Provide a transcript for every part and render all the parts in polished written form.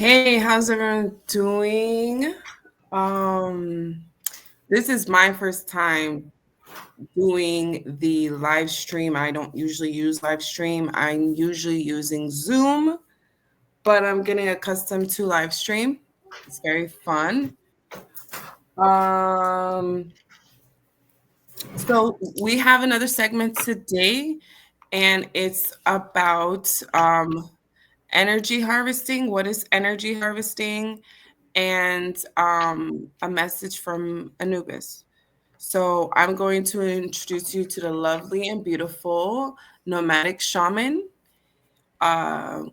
Hey, how's everyone doing? This is my first time doing the live stream. I don't usually use live stream. I'm usually using Zoom, but I'm getting accustomed to live stream. It's very fun. So we have another segment today, and it's about energy harvesting. What is energy harvesting? And a message from Anubis. So I'm going to introduce you to the lovely and beautiful nomadic shaman.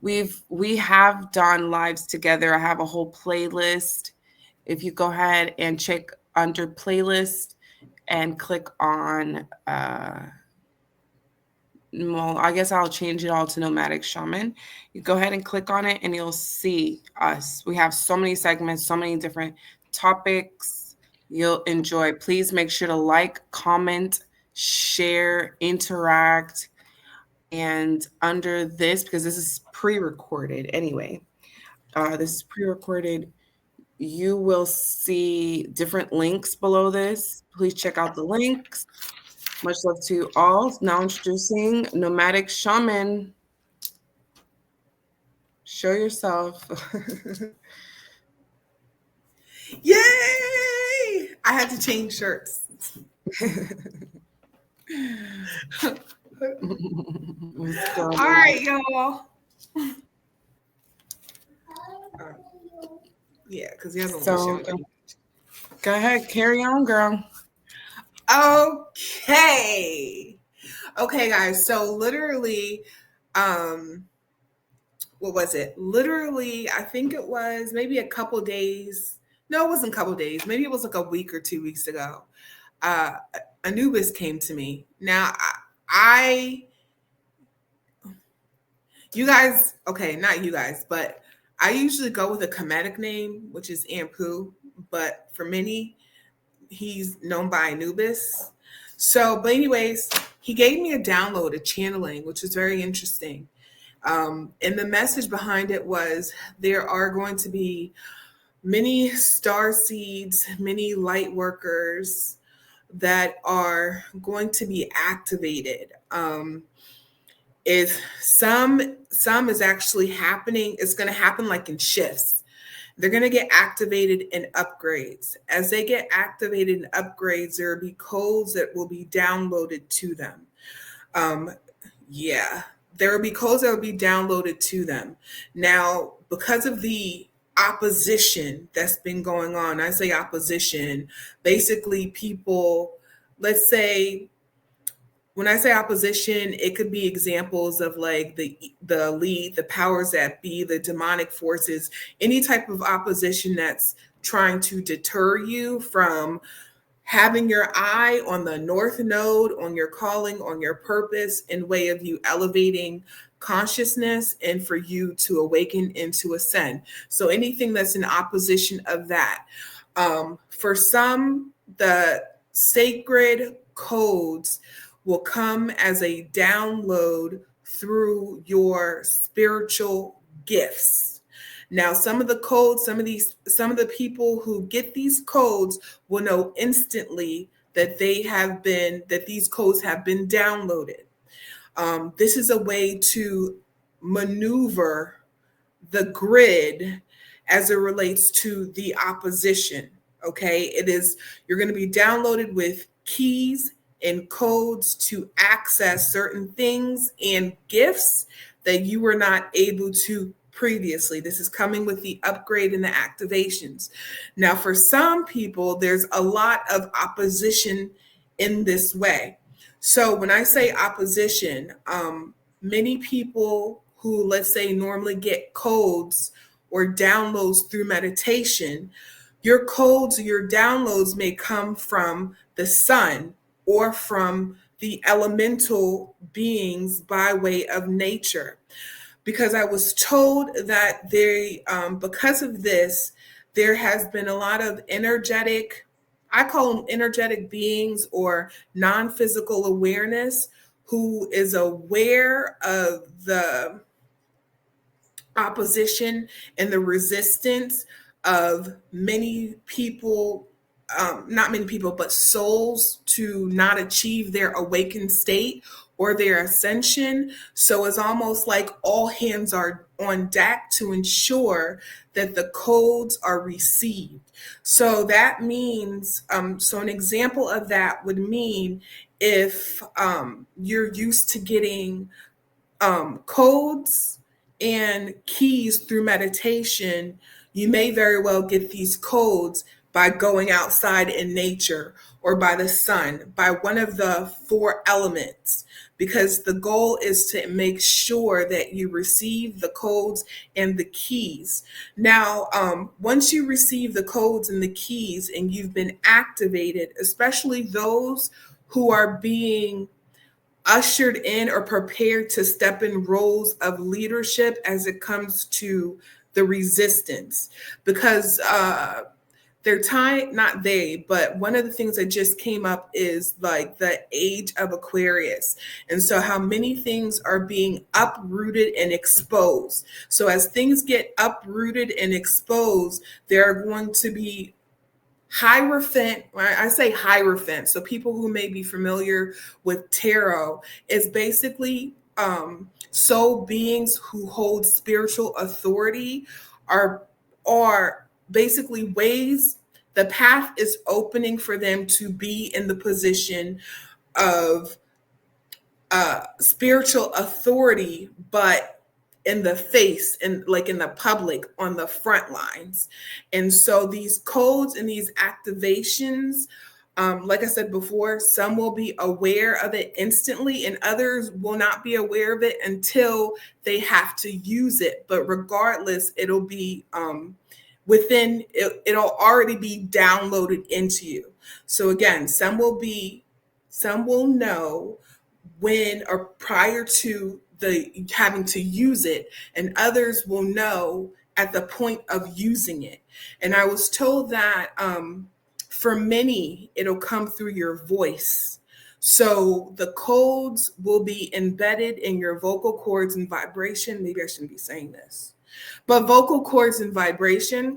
We have done lives together. I have a whole playlist. If you go ahead and check under playlist and click on well, I guess I'll change it all to nomadic shaman. You go ahead and click on it and you'll see us. We have so many segments, so many different topics you'll enjoy. Please make sure to like, comment, share, interact. And under this, because this is pre-recorded anyway, this is pre-recorded, you will see different links below this. Please check out the links. Much love to you all. Now introducing Nomadic Shaman. Show yourself. Yay! I had to change shirts. All right, y'all. Yeah, because he hasn't So go ahead, carry on, girl. Okay, guys. So literally, what was it? Literally, I think it was maybe a couple days. No, it wasn't a couple days. Maybe it was like a week or 2 weeks ago. Anubis came to me. Now, you guys, okay, not you guys, but I usually go with a comedic name, which is Ampu. But for many, he's known by Anubis. So, but anyways, he gave me a download, a channeling, which was very interesting. And the message behind it was there are going to be many star seeds, many light workers that are going to be activated. If some is actually happening, it's going to happen like in shifts. They're going to get activated in upgrades. As they get activated in upgrades, there will be codes that will be downloaded to them. There will be codes that will be downloaded to them. Now, because of the opposition that's been going on, I say opposition, basically people, let's say, when I say opposition, it could be examples of like the lead, the powers that be, the demonic forces, any type of opposition that's trying to deter you from having your eye on the north node, on your calling, on your purpose, in way of you elevating consciousness and for you to awaken and to ascend. So anything that's in opposition of that. For some, the sacred codes will come as a download through your spiritual gifts. Now, some of the codes, some of the people who get these codes will know instantly that these codes have been downloaded. This is a way to maneuver the grid as it relates to the opposition. Okay, you're going to be downloaded with keys and codes to access certain things and gifts that you were not able to previously. This is coming with the upgrade and the activations. Now, for some people, there's a lot of opposition in this way. So when I say opposition, many people who, let's say, normally get codes or downloads through meditation, your codes, your downloads may come from the sun or from the elemental beings by way of nature. Because I was told that because of this, there has been a lot of energetic, I call them energetic beings or non-physical awareness, who is aware of the opposition and the resistance of many people, not many people, but souls to not achieve their awakened state or their ascension. So it's almost like all hands are on deck to ensure that the codes are received. So that means, so an example of that would mean if you're used to getting codes and keys through meditation, you may very well get these codes by going outside in nature or by the sun, by one of the four elements, because the goal is to make sure that you receive the codes and the keys. Now, once you receive the codes and the keys and you've been activated, especially those who are being ushered in or prepared to step in roles of leadership as it comes to the resistance, because they're time, not they, but one of the things that just came up is like the age of Aquarius. And so how many things are being uprooted and exposed. So as things get uprooted and exposed, there are going to be Hierophant, I say Hierophant, so people who may be familiar with tarot, is basically soul beings who hold spiritual authority, are basically ways the path is opening for them to be in the position of spiritual authority, but in the face and like in the public on the front lines. And so these codes and these activations, like I said before, some will be aware of it instantly and others will not be aware of it until they have to use it. But regardless, it'll be within it, it'll already be downloaded into you. So again, some will know when or prior to the having to use it, and others will know at the point of using it. And I was told that for many, it'll come through your voice. So the codes will be embedded in your vocal cords and vibration. Maybe I shouldn't be saying this, but vocal cords and vibration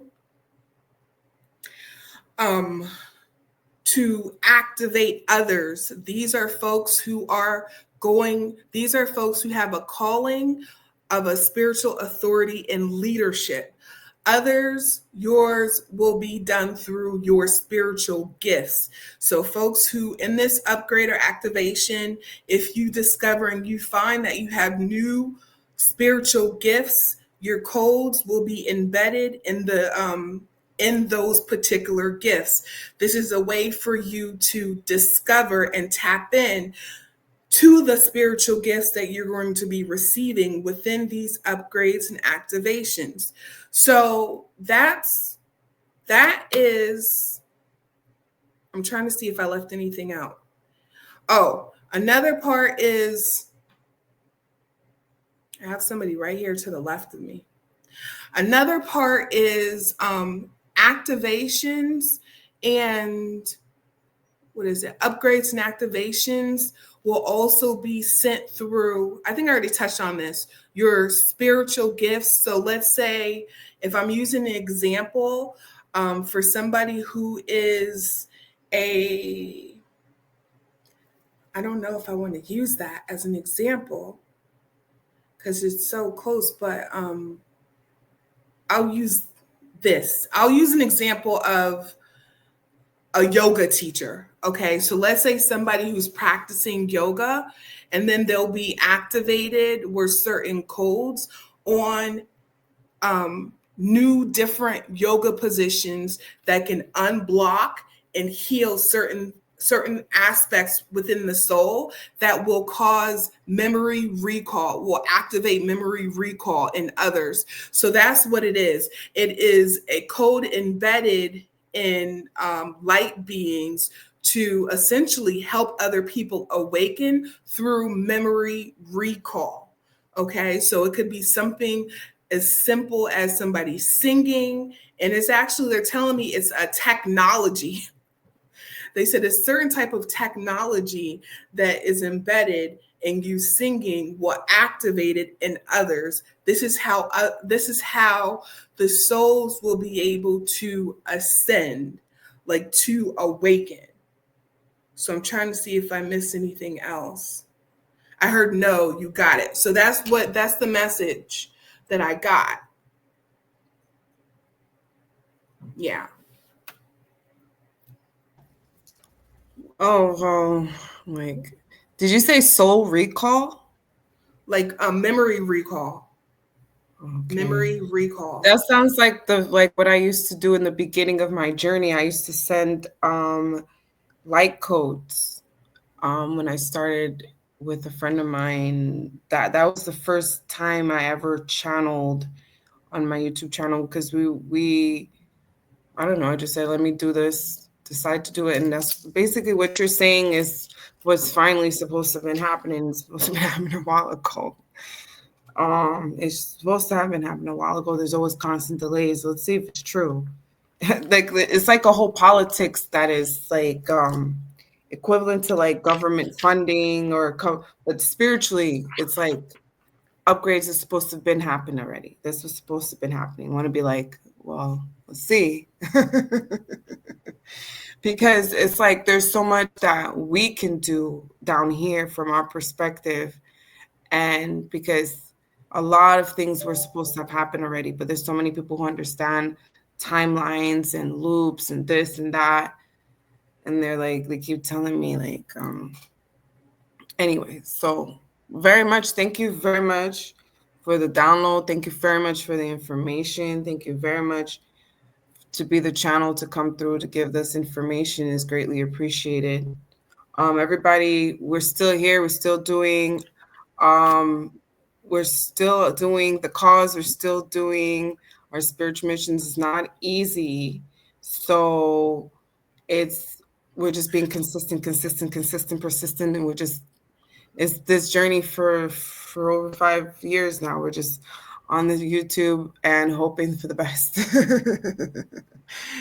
to activate others. These are folks who have a calling of a spiritual authority and leadership. Others, yours will be done through your spiritual gifts. So folks who in this upgrade or activation, if you discover and you find that you have new spiritual gifts, your codes will be embedded in those particular gifts. This is a way for you to discover and tap in to the spiritual gifts that you're going to be receiving within these upgrades and activations. So that is, I'm trying to see if I left anything out. Oh, another part is, I have somebody right here to the left of me. Another part is activations and upgrades and activations will also be sent through, I think I already touched on this, your spiritual gifts. So let's say if I'm using an example for somebody who is I don't know if I want to use that as an example because it's so close, but I'll use this. I'll use an example of a yoga teacher. Okay, so let's say somebody who's practicing yoga and then they'll be activated with certain codes on new different yoga positions that can unblock and heal certain aspects within the soul that will cause memory recall, will activate memory recall in others. So that's what it is. It is a code embedded in light beings to essentially help other people awaken through memory recall. Okay, so it could be something as simple as somebody singing, and it's actually, they're telling me it's a technology. They said a certain type of technology that is embedded and you singing will activate it in others. This is how the souls will be able to ascend, like to awaken. So I'm trying to see if I missed anything else. I heard no, you got it. So that's the message that I got. Yeah. Oh, like, did you say soul recall? Like a memory recall. Okay. Memory recall. That sounds like what I used to do in the beginning of my journey. I used to send light codes when I started with a friend of mine. That was the first time I ever channeled on my YouTube channel, because we I don't know, I just said, let me do this, decide to do it. And that's basically what you're saying is what's finally supposed to have been happening. It's supposed to have been happening a while ago. It's supposed to have been happening a while ago. There's always constant delays. Let's see if it's true. Like, it's like a whole politics that is like equivalent to like government funding but spiritually, it's like upgrades are supposed to have been happening already. This was supposed to have been happening. I want to be like, well, let's see. Because it's like there's so much that we can do down here from our perspective. And because a lot of things were supposed to have happened already, but there's so many people who understand timelines and loops and this and that. And they're like, they keep telling me like, anyway, so very much, thank you very much for the download. Thank you very much for the information. Thank you very much to be the channel to come through to give this information is greatly appreciated. Everybody, we're still here. We're still doing the cause. We're still doing our spiritual missions. It's not easy. So we're just being consistent, persistent. And it's this journey for over 5 years now. We're just on the YouTube and hoping for the best.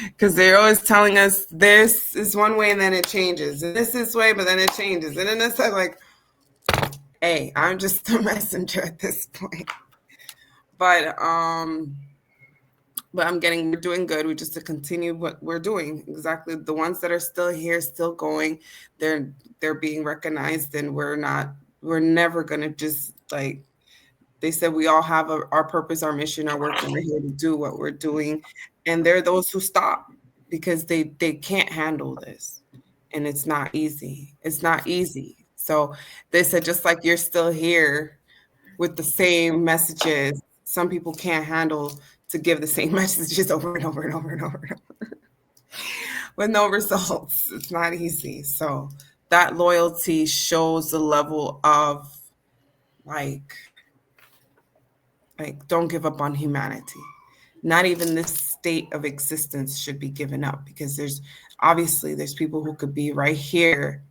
Because they're always telling us this is one way and then it changes. And this is way, but then it changes. And then it's like, hey, I'm just a messenger at this point. But we're doing good. We just to continue what we're doing. Exactly. The ones that are still here, still going, they're being recognized, and we're never gonna just like, they said we all have our purpose, our mission, our work, and we're here to do what we're doing. And there are those who stop because they can't handle this. And it's not easy. It's not easy. So they said, just like you're still here with the same messages, some people can't handle to give the same messages over and over and over and over and over with no results. It's not easy. So that loyalty shows the level of like don't give up on humanity. Not even this state of existence should be given up, because there's people who could be right here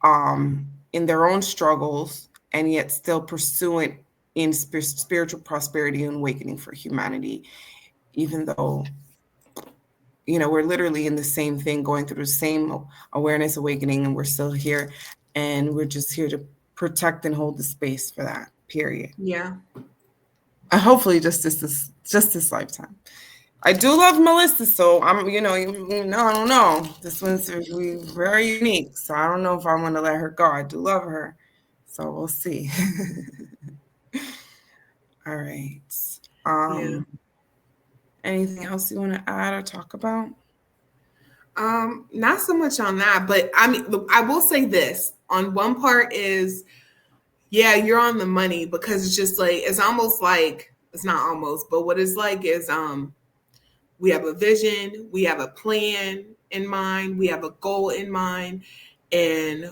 in their own struggles and yet still pursuing in spiritual prosperity and awakening for humanity, even though we're literally in the same thing, going through the same awareness awakening, and we're still here, and we're just here to protect and hold the space for that, period. Yeah. Hopefully just this lifetime. I do love Melissa, so I'm, I don't know. This one's very unique, so I don't know if I want to let her go. I do love her, so we'll see. All right. Yeah. Anything else you want to add or talk about? Not so much on that, but I mean, I will say this on one part is, yeah, you're on the money, because it's just like, it's almost like, it's not almost, but what it's like is, we have a vision, we have a plan in mind, we have a goal in mind, and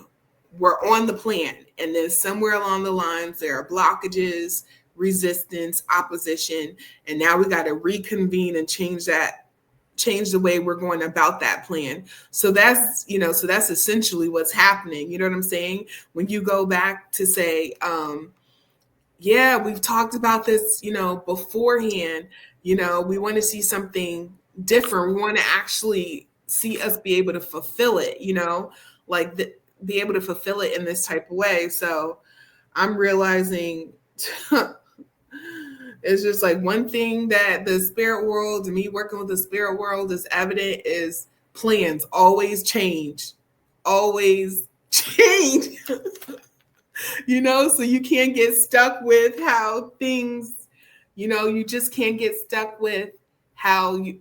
we're on the plan. And then somewhere along the lines, there are blockages, resistance, opposition, and now we got to reconvene and change the way we're going about that plan. So that's essentially what's happening. You know what I'm saying? When you go back to say, yeah, we've talked about this, beforehand, we want to see something different. We want to actually see us be able to fulfill it, like be able to fulfill it in this type of way. So I'm realizing it's just like one thing that the spirit world and me working with the spirit world is evident is plans always change. Always change. So you can't get stuck with how things, you just can't get stuck with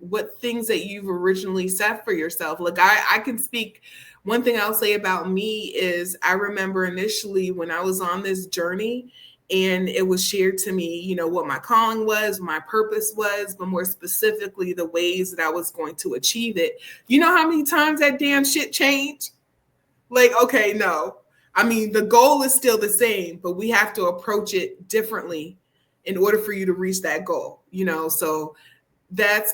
what things that you've originally set for yourself. Like I can speak. One thing I'll say about me is I remember initially when I was on this journey and it was shared to me, what my calling was, my purpose was, but more specifically the ways that I was going to achieve it. You know how many times that damn shit changed? Like, okay, no. I mean, the goal is still the same, but we have to approach it differently in order for you to reach that goal, So that's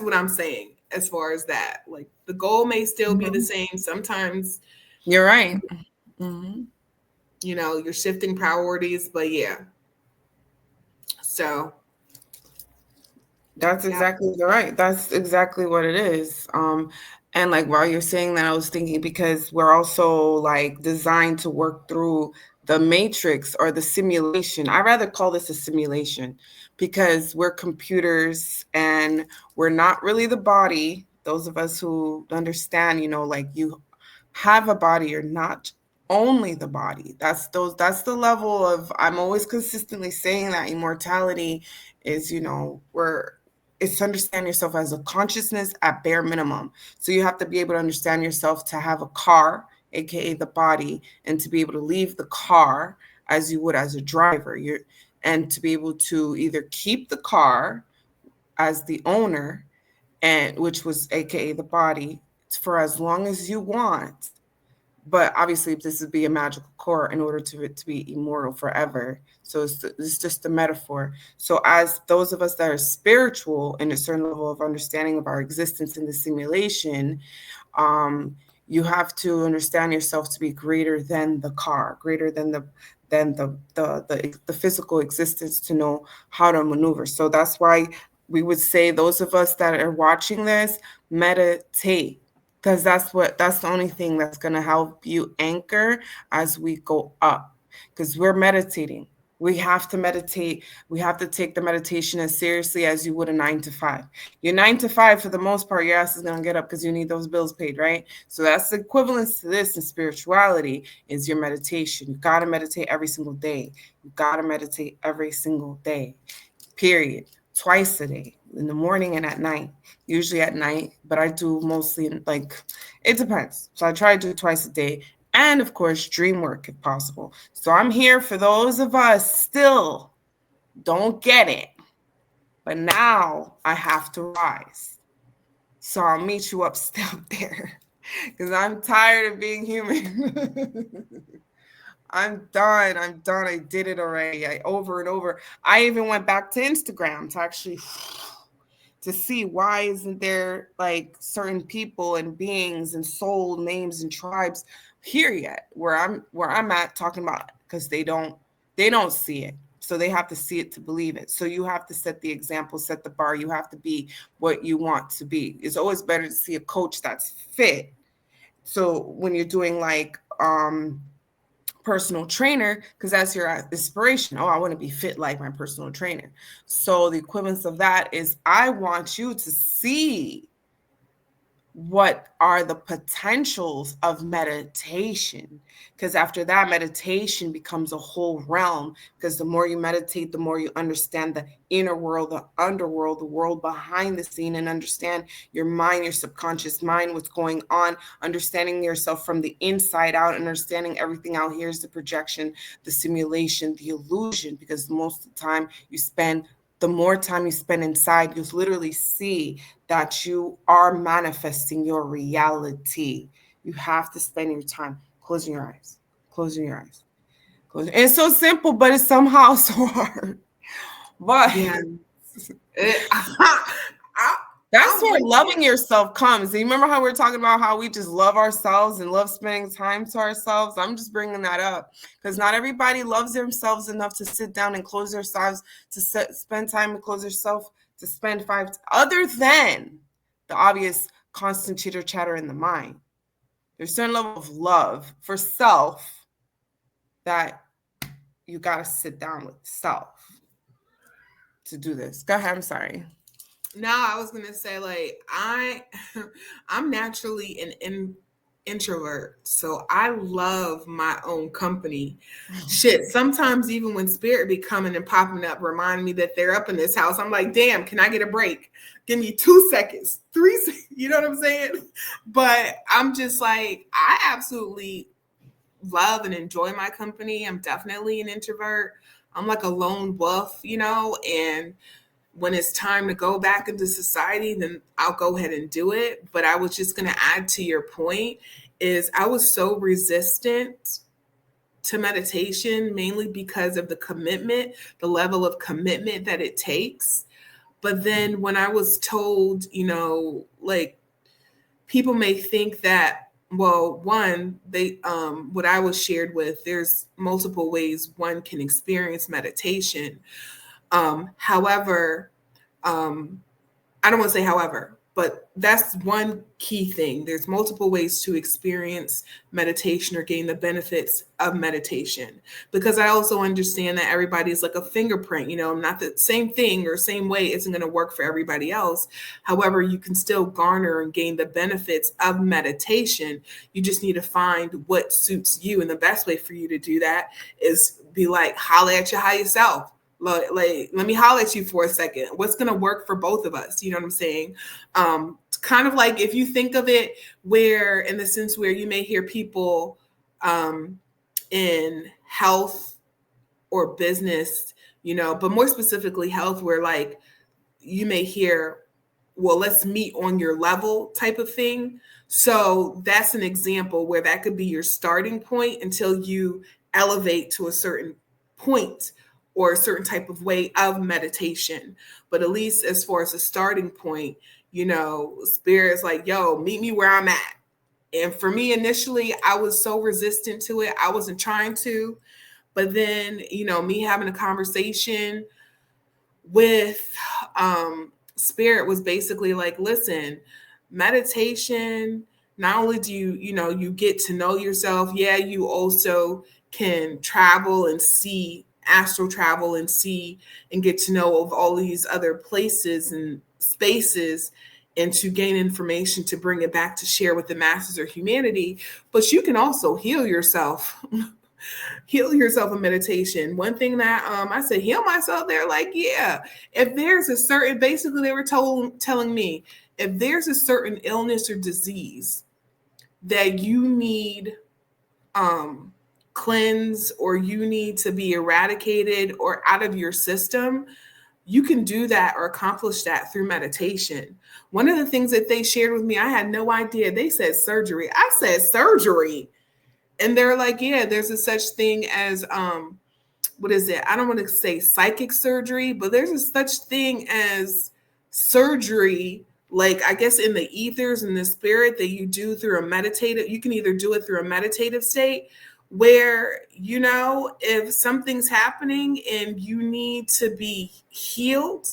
what I'm saying as far as that. Like the goal may still be the same. Sometimes you're right. Mm-hmm. You're shifting priorities, but yeah. So that's exactly right. That's exactly what it is. And like while you're saying that, I was thinking because we're also like designed to work through the matrix or the simulation. I rather call this a simulation because we're computers and we're not really the body. Those of us who understand, like you have a body, you're not only the body. That's the level of, I'm always consistently saying that immortality is, it's to understand yourself as a consciousness at bare minimum. So you have to be able to understand yourself to have a car, aka the body, and to be able to leave the car as you would as a driver. And to be able to either keep the car as the owner, and which was aka the body, for as long as you want. But obviously this would be a magical core in order to it to be immortal forever. So it's just a metaphor. So as those of us that are spiritual in a certain level of understanding of our existence in the simulation, you have to understand yourself to be greater than the car, greater than the physical existence, to know how to maneuver. So that's why we would say those of us that are watching this, meditate, because that's the only thing that's going to help you anchor as we go up, because we're meditating. We have to meditate. We have to take the meditation as seriously as you would a 9 to 5. Your 9 to 5, for the most part, your ass is going to get up because you need those bills paid, right? So that's the equivalence to this in spirituality, is your meditation. You got to meditate every single day. You got to meditate every single day, period. Twice a day, in the morning and at night. Usually at night, but I do mostly it depends. So I try to do twice a day. And of course, dream work if possible. So I'm here for those of us still don't get it. But now I have to rise. So I'll meet you up there. Because I'm tired of being human. I'm done. I did it already. Over and over. I even went back to Instagram to actually to see why isn't there like certain people and beings and soul names and tribes here yet where I'm at talking about, because they don't see it. So they have to see it to believe it. So you have to set the example, set the bar. You have to be what you want to be. It's always better to see a coach that's fit. So when you're doing like personal trainer, because that's your inspiration. Oh, I want to be fit like my personal trainer. So the equivalence of that is I want you to see what are the potentials of meditation, because after that, meditation becomes a whole realm, because the more you meditate, the more you understand the inner world, the underworld, the world behind the scene, and understand your mind, your subconscious mind, what's going on, understanding yourself from the inside out, and understanding everything out here is the projection, the simulation, the illusion, because most of the time the more time you spend inside, you'll literally see that you are manifesting your reality. You have to spend your time closing your eyes, closing your eyes. Closing. It's so simple, but it's somehow so hard. But yeah. That's where loving yourself comes. And you remember how we were talking about how we just love ourselves and love spending time to ourselves? I'm just bringing that up because not everybody loves themselves enough to sit down and close themselves, to spend time and close themselves, to spend 5, other than the obvious constant chitter chatter in the mind. There's a certain level of love for self that you got to sit down with self to do this. Go ahead. I'm sorry. No, I was gonna say like I'm naturally an introvert, so I love my own company. Shit, sometimes even when spirit be coming and popping up, reminding me that they're up in this house, I'm like, damn, can I get a break? Give me 2 seconds, 3 seconds, you know what I'm saying? But I'm just like, I absolutely love and enjoy my company. I'm definitely an introvert. I'm like a lone wolf, you know, and when it's time to go back into society, then I'll go ahead and do it. But I was just going to add to your point is I was so resistant to meditation, mainly because of the commitment, the level of commitment that it takes. But then when I was told, you know, like people may think that, well, one, they what I was shared with, there's multiple ways one can experience meditation. However, um, I don't want to say however, but that's one key thing. There's multiple ways to experience meditation or gain the benefits of meditation. Because I also understand that everybody's like a fingerprint, you know, not the same thing or same way isn't going to work for everybody else. However, you can still garner and gain the benefits of meditation. You just need to find what suits you. And the best way for you to do that is be like, holla at your higher self. Like, let me holler at you for a second. What's going to work for both of us? You know what I'm saying? Kind of like if you think of it where in the sense where you may hear people in health or business, you know, but more specifically health, where like you may hear, well, let's meet on your level type of thing. So that's an example where that could be your starting point until you elevate to a certain point or a certain type of way of meditation. But at least as far as a starting point, you know, spirit's like, yo, meet me where I'm at. And for me, initially, I was so resistant to it. I wasn't trying to. But then, you know, me having a conversation with spirit was basically like, listen, meditation, not only do you, you know, you get to know yourself, yeah, you also can travel and see, astral travel and see and get to know of all these other places and spaces and to gain information to bring it back to share with the masses or humanity. But you can also heal yourself. Heal yourself in meditation. One thing that I said, heal myself. They're like, yeah, if there's a certain, basically they were telling me, if there's a certain illness or disease that you need cleanse or you need to be eradicated or out of your system, you can do that or accomplish that through meditation. One of the things that they shared with me, I had no idea. They said surgery. I said surgery. And they're like, yeah, there's a such thing as what is it? I don't want to say psychic surgery, but there's a such thing as surgery, like I guess in the ethers and the spirit that you do through a meditative, you can either do it through a meditative state where, you know, if something's happening and you need to be healed,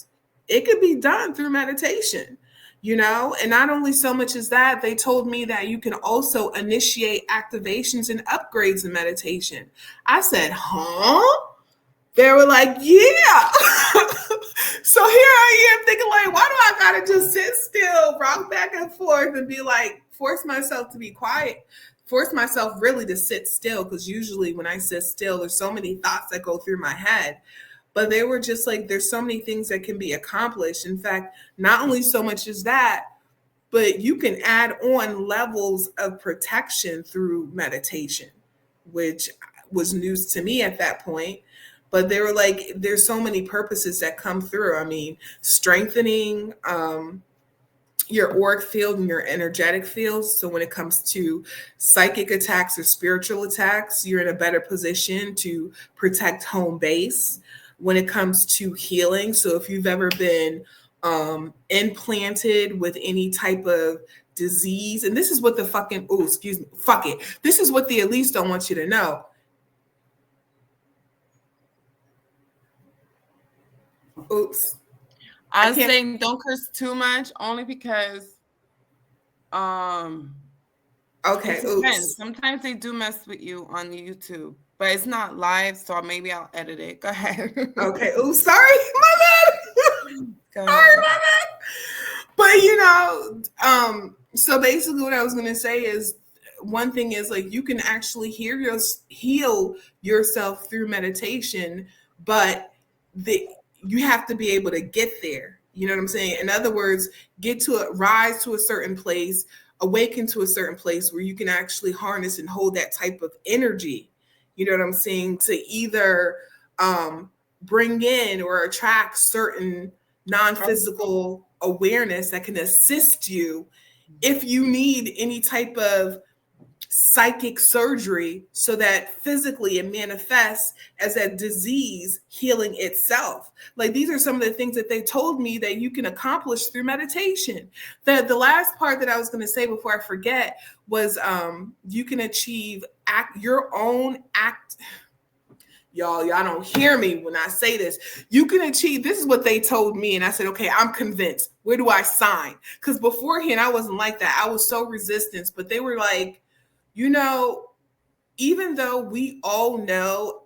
it could be done through meditation, you know. And not only so much as that, they told me that you can also initiate activations and upgrades in meditation. I said, huh? They were like, yeah. So here I am thinking like, why do I gotta just sit still, rock back and forth and be like, force myself to be quiet, force myself really to sit still? Because usually when I sit still, there's so many thoughts that go through my head. But they were just like, there's so many things that can be accomplished. In fact, not only so much as that, but you can add on levels of protection through meditation, which was news to me at that point. But they were like, there's so many purposes that come through. I mean, strengthening your auric field and your energetic fields. So when it comes to psychic attacks or spiritual attacks, you're in a better position to protect home base. When it comes to healing, so if you've ever been implanted with any type of disease, and this is what the fucking, oh, excuse me, fuck it. This is what the elites don't want you to know. Oops. I I was can't. saying don't curse too much, only because um Okay, It depends. oops. Sometimes they do mess with you on YouTube, but it's not live, so maybe I'll edit it. Go ahead. Okay, oops, sorry, my bad. Go Sorry, ahead. my bad. But so basically what I was gonna say is one thing is like you can actually heal yourself through meditation, but the you have to be able to get there. You know what I'm saying? In other words, rise to a certain place, awaken to a certain place where you can actually harness and hold that type of energy. You know what I'm saying? To either bring in or attract certain non-physical awareness that can assist you if you need any type of psychic surgery so that physically it manifests as a disease healing itself. Like these are some of the things that they told me that you can accomplish through meditation. The last part that I was going to say before I forget was you can achieve your own act. Y'all don't hear me when I say this. You can achieve, this is what they told me. And I said, okay, I'm convinced. Where do I sign? Because beforehand, I wasn't like that. I was so resistant, but they were like, even though we all know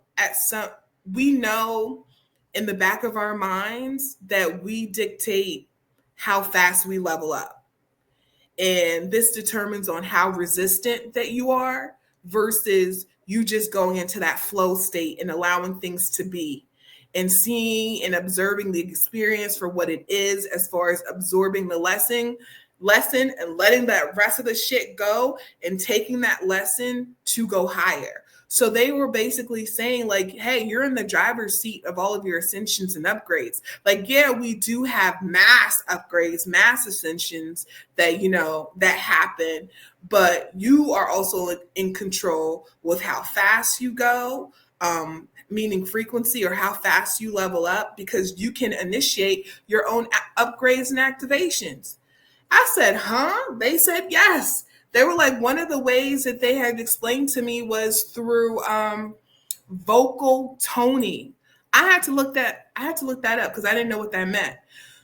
we know in the back of our minds that we dictate how fast we level up. And this determines on how resistant that you are versus you just going into that flow state and allowing things to be and seeing and observing the experience for what it is as far as absorbing the lesson and letting that rest of the shit go and taking that lesson to go higher. So they were basically saying like, hey, you're in the driver's seat of all of your ascensions and upgrades. Like, yeah, we do have mass upgrades, mass ascensions that, that happen, but you are also in control with how fast you go, meaning frequency or how fast you level up, because you can initiate your own upgrades and activations. I said, huh? They said, yes. They were like, one of the ways that they had explained to me was through vocal toning. I had to look that up because I didn't know what that meant.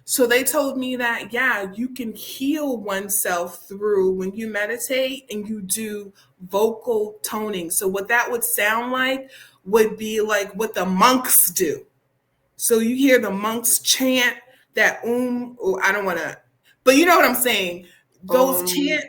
So they told me that, yeah, you can heal oneself through when you meditate and you do vocal toning. So what that would sound like would be like what the monks do. So you hear the monks chant that or I don't want to, but you know what I'm saying? Those chants.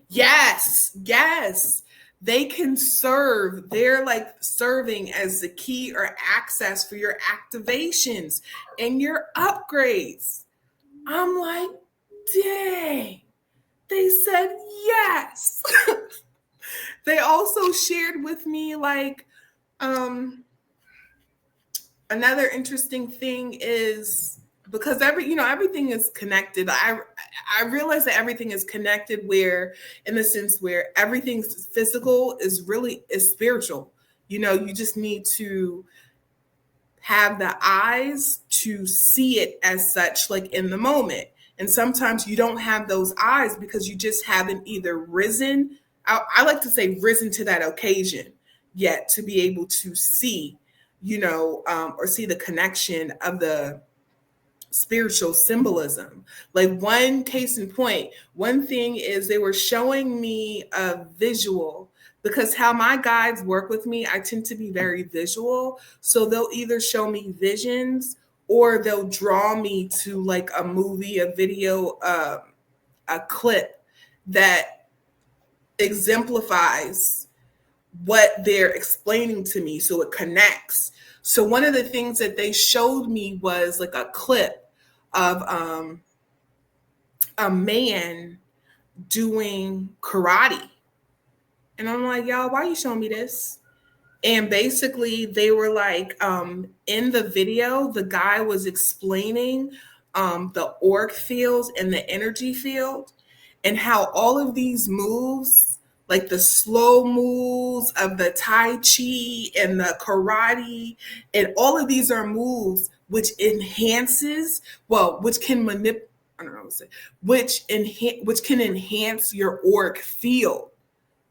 Yes. They can serve. They're like serving as the key or access for your activations and your upgrades. I'm like, dang. They said yes. They also shared with me like another interesting thing is because everything is connected. I realize that everything is connected where in the sense where everything's physical is spiritual. You just need to have the eyes to see it as such, like in the moment. And sometimes you don't have those eyes because you just haven't either risen. I like to say risen to that occasion yet to be able to see, or see the connection of the spiritual symbolism. Like one case in point, one thing is they were showing me a visual because how my guides work with me, I tend to be very visual. So they'll either show me visions or they'll draw me to like a movie, a video, a clip that exemplifies what they're explaining to me so it connects. So one of the things that they showed me was like a clip of a man doing karate. And I'm like, y'all, why are you showing me this? And basically they were like, in the video, the guy was explaining the auric fields and the energy field and how all of these moves, like the slow moves of the Tai Chi and the karate, and all of these are moves which which can manipulate, I don't know what to say, which can enhance your auric field.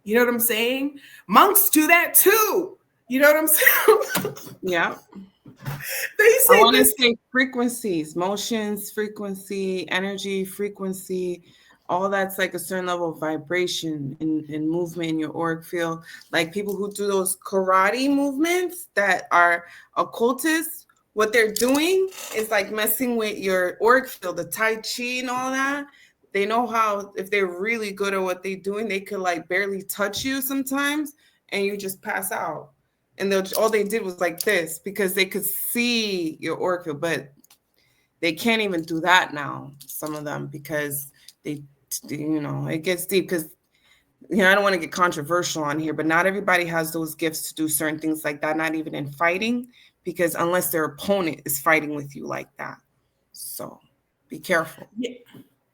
You know what I'm saying? Monks do that too. You know what I'm saying? Yeah. They say I want to say frequencies, motions, frequency, energy, frequency. all that's like a certain level of vibration and movement in your auric field. Like people who do those karate movements that are occultists, what they're doing is like messing with your auric field, the Tai Chi and all that. They know how, if they're really good at what they're doing, they could like barely touch you sometimes and you just pass out. And all they did was like this because they could see your auric field, but they can't even do that now, some of them, because they, it gets deep because, I don't want to get controversial on here, but not everybody has those gifts to do certain things like that, not even in fighting, because unless their opponent is fighting with you like that. So be careful.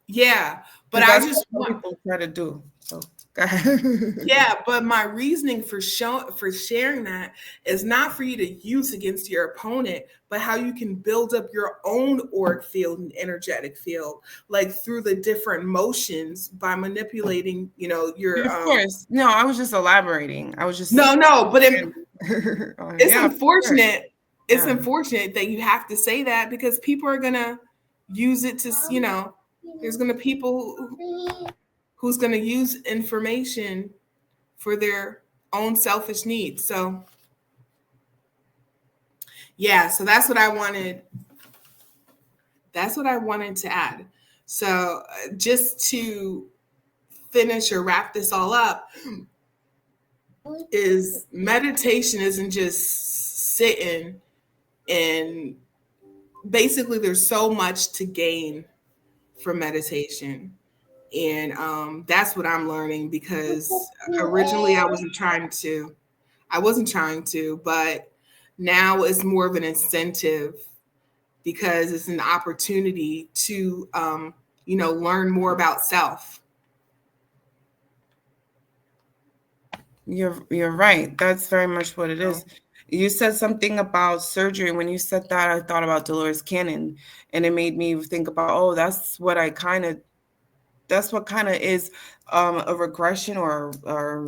Yeah. But I just want people try to do. So go ahead. Yeah, but my reasoning for sharing that is not for you to use against your opponent, but how you can build up your own auric field and energetic field, like through the different motions by manipulating, your. Of course, no, I was just elaborating. I was just no, but it's yeah, unfortunate. It's unfortunate that you have to say that because people are gonna use it to, there's gonna people who's gonna use information for their own selfish needs. So yeah, so that's what I wanted. That's what I wanted to add. So just to finish or wrap this all up, is meditation isn't just sitting, and basically there's so much to gain from meditation. And that's what I'm learning, because originally I wasn't trying to, but now it's more of an incentive because it's an opportunity to, learn more about self. You're right. That's very much what it is. You said something about surgery. When you said that, I thought about Dolores Cannon, and it made me think about, oh, that's what kind of is a regression or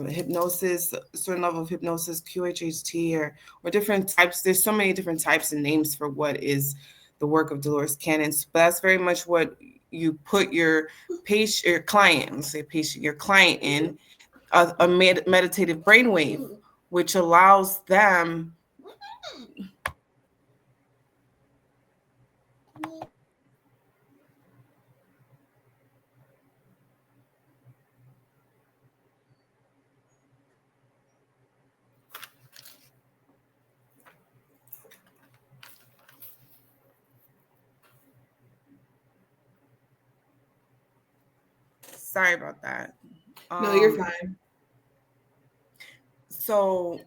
hypnosis, a certain level of hypnosis, QHHT, or different types. There's so many different types and names for what is the work of Dolores Cannon. But that's very much what you put your patient, your client, let's say patient, your client in a meditative brainwave, which allows them. Sorry about that. No, you're fine. So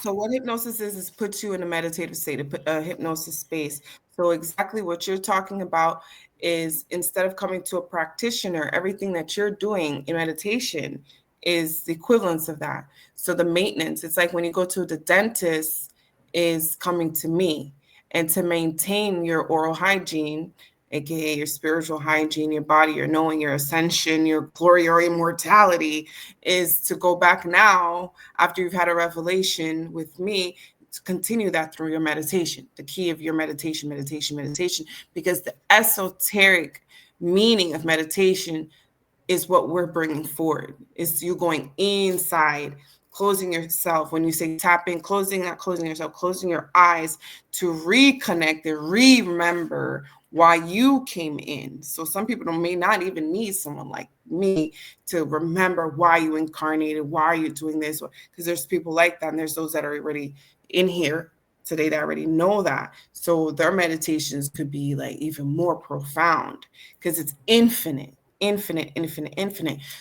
so what hypnosis is puts you in a meditative state, a hypnosis space. So exactly what you're talking about is, instead of coming to a practitioner, everything that you're doing in meditation is the equivalence of that. So the maintenance, it's like when you go to the dentist, is coming to me. And to maintain your oral hygiene, aka your spiritual hygiene, your body, your knowing, your ascension, your glory, your immortality, is to go back now after you've had a revelation with me, to continue that through your meditation. The key of your meditation, because the esoteric meaning of meditation is what we're bringing forward. Is you going inside, closing yourself. When you say tap in, not closing yourself, closing your eyes to reconnect and remember why you came in. So some people may not even need someone like me to remember why you incarnated, why are you doing this, because there's people like that, and there's those that are already in here today that already know that. So their meditations could be like even more profound because it's infinite.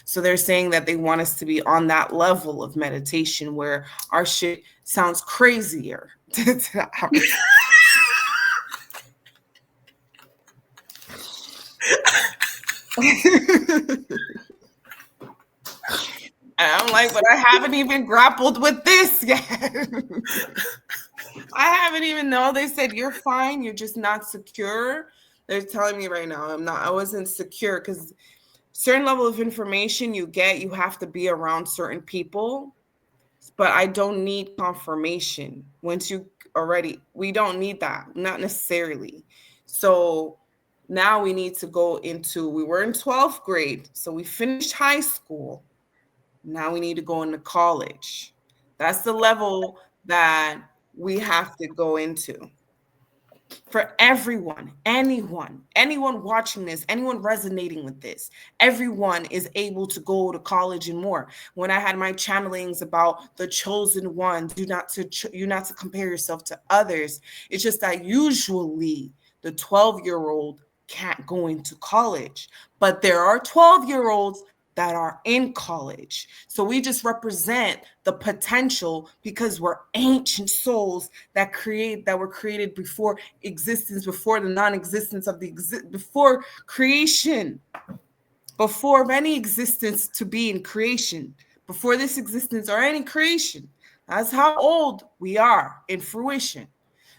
So they're saying that they want us to be on that level of meditation where our shit sounds crazier. I'm like, but I haven't even grappled with this yet. I haven't even know. They said, you're fine. You're just not secure. They're telling me right now, I wasn't secure, because certain level of information you get, you have to be around certain people, but I don't need confirmation. We don't need that, not necessarily. So Now we need to go into, we were in 12th grade, so we finished high school. Now we need to go into college. That's the level that we have to go into. For everyone, anyone watching this, anyone resonating with this, everyone is able to go to college and more. When I had my channelings about the chosen ones, you not to compare yourself to others. It's just that usually the 12-year-old can't go into college, but there are 12-year-olds that are in college. So we just represent the potential because we're ancient souls that were created before existence, before the non-existence of before creation, before any existence to be in creation, before this existence or any creation. That's how old we are in fruition.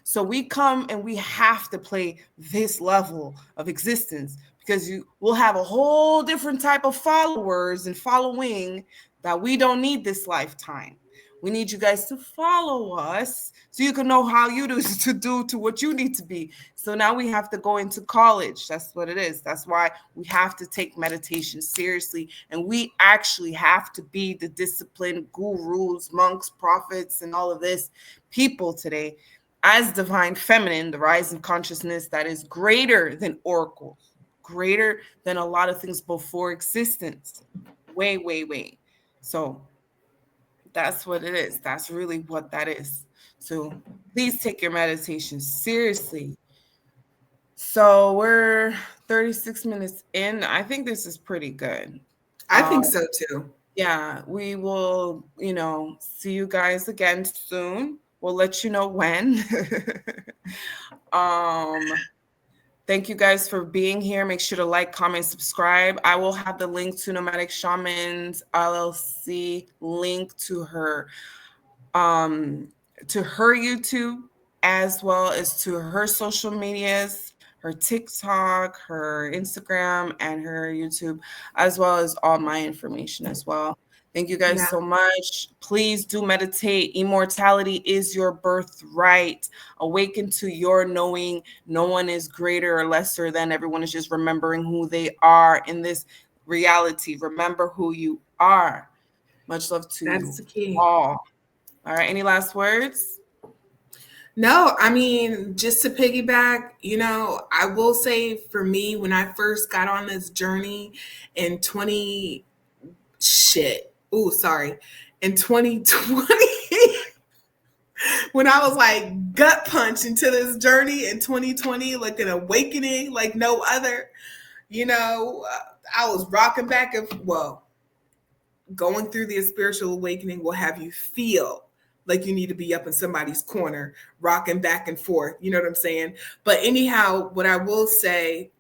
So we come and we have to play this level of existence because you will have a whole different type of followers and following that we don't need this lifetime. We need you guys to follow us so you can know how you do to do to what you need to be. So now we have to go into college. That's what it is. That's why we have to take meditation seriously. And we actually have to be the disciplined gurus, monks, prophets, and all of this people today as divine feminine, the rising consciousness that is greater than oracles, greater than a lot of things before existence. Way, way, way. So that's what it is. That's really what that is. So please take your meditation seriously. So we're 36 minutes in. I think this is pretty good. I think so too. Yeah, we will, see you guys again soon. We'll let you know when. Thank you guys for being here. Make sure to like, comment, subscribe. I will have the link to Nomadic Shamans LLC link to her YouTube as well as to her social medias, her TikTok, her Instagram, and her YouTube, as well as all my information as well. Thank you guys so much. Please do meditate. Immortality is your birthright. Awaken to your knowing. No one is greater or lesser than. Everyone is just remembering who they are in this reality. Remember who you are. Much love to That's the key. all. All right. Any last words? No, I mean, just to piggyback, I will say for me, when I first got on this journey in 20, in 2020, when I was like gut punched into this journey in 2020, like an awakening like no other, I was rocking back and, going through the spiritual awakening will have you feel like you need to be up in somebody's corner, rocking back and forth. You know what I'm saying? But anyhow, what I will say,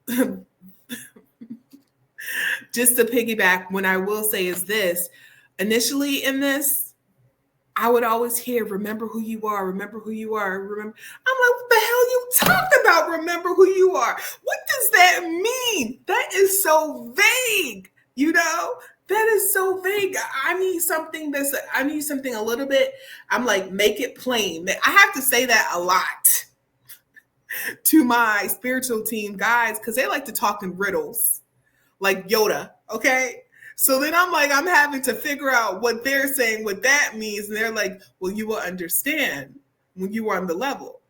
just to piggyback, what I will say is this. Initially in this, I would always hear, remember who you are, remember who you are. Remember. I'm like, what the hell you talking about? Remember who you are. What does that mean? That is so vague, That is so vague. I need something a little bit. I'm like, make it plain. I have to say that a lot to my spiritual team guys because they like to talk in riddles, like Yoda. Okay. So then I'm like, I'm having to figure out what they're saying, what that means. And they're like, well, you will understand when you are on the level.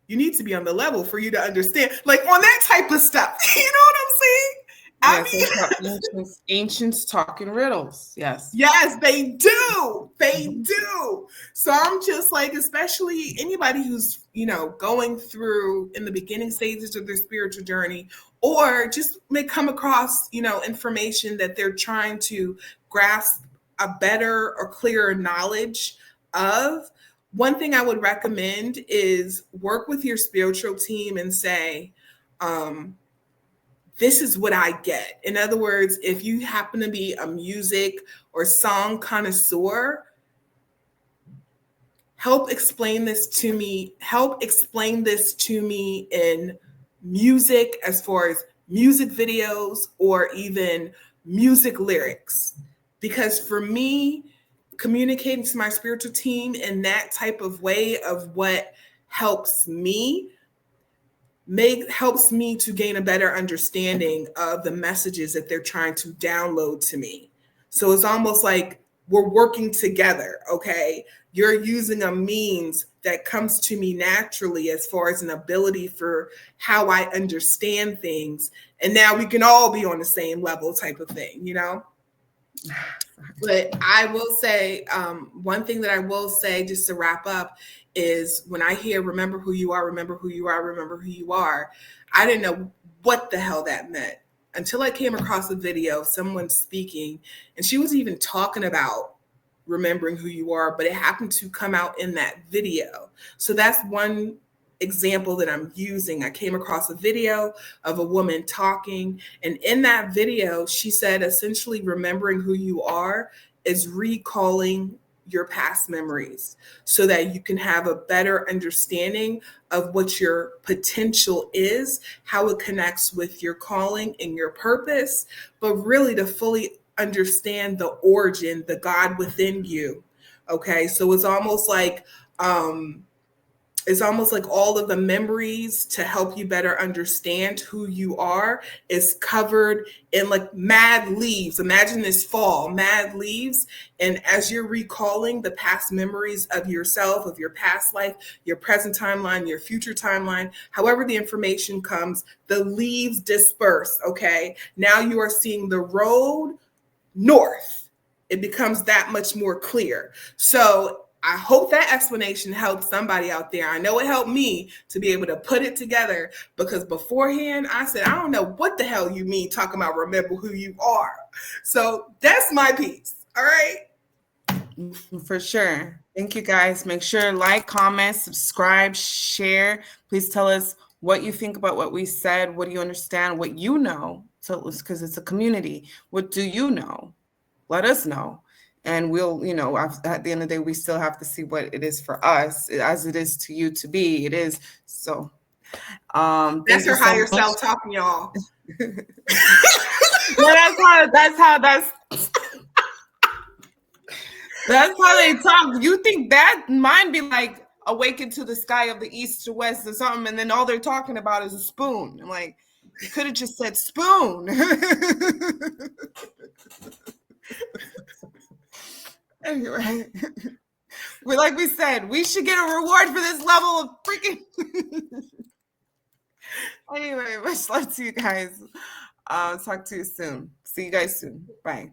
You need to be on the level for you to understand, like on that type of stuff. You know what I'm saying? Ancients talking riddles. Yes. Yes, they do. They do. So I'm just like, especially anybody who's, going through in the beginning stages of their spiritual journey, or just may come across, information that they're trying to grasp a better or clearer knowledge of. One thing I would recommend is work with your spiritual team and say, this is what I get. In other words, if you happen to be a music or song connoisseur, help explain this to me in music, as far as music videos or even music lyrics. Because for me, communicating to my spiritual team in that type of way of what helps me helps me to gain a better understanding of the messages that they're trying to download to me. So it's almost like we're working together, okay? You're using a means that comes to me naturally as far as an ability for how I understand things. And now we can all be on the same level type of thing, you know? But I will say, one thing that I will say just to wrap up is when I hear remember who you are, remember who you are, remember who you are, I didn't know what the hell that meant until I came across a video of someone speaking, and she was even talking about remembering who you are, but it happened to come out in that video. So that's one example that I'm using. I came across a video of a woman talking, and in that video, she said essentially remembering who you are is recalling your past memories so that you can have a better understanding of what your potential is, how it connects with your calling and your purpose, but really to fully understand the origin, the God within you. Okay, so it's almost like all of the memories to help you better understand who you are is covered in like mad leaves. Imagine this fall, mad leaves. And as you're recalling the past memories of yourself, of your past life, your present timeline, your future timeline, however the information comes, the leaves disperse, okay? Now you are seeing the road north. It becomes that much more clear. So I hope that explanation helped somebody out there. I know it helped me to be able to put it together, because beforehand I said, I don't know what the hell you mean talking about remember who you are. So that's my piece. All right. For sure. Thank you, guys. Make sure like, comment, subscribe, share. Please tell us what you think about what we said. What do you understand? What you know? So because it's a community. What do you know? Let us know. And we'll, at the end of the day, we still have to see what it is for us, as it is to you to be. It is. So that's her higher self talking, y'all. That's how they talk. You think that mine be like awaken to the sky of the east to west or something, and then all they're talking about is a spoon. I'm like, you could have just said spoon. Anyway, like we said, we should get a reward for this level of freaking. Anyway, much love to you guys. Talk to you soon. See you guys soon. Bye.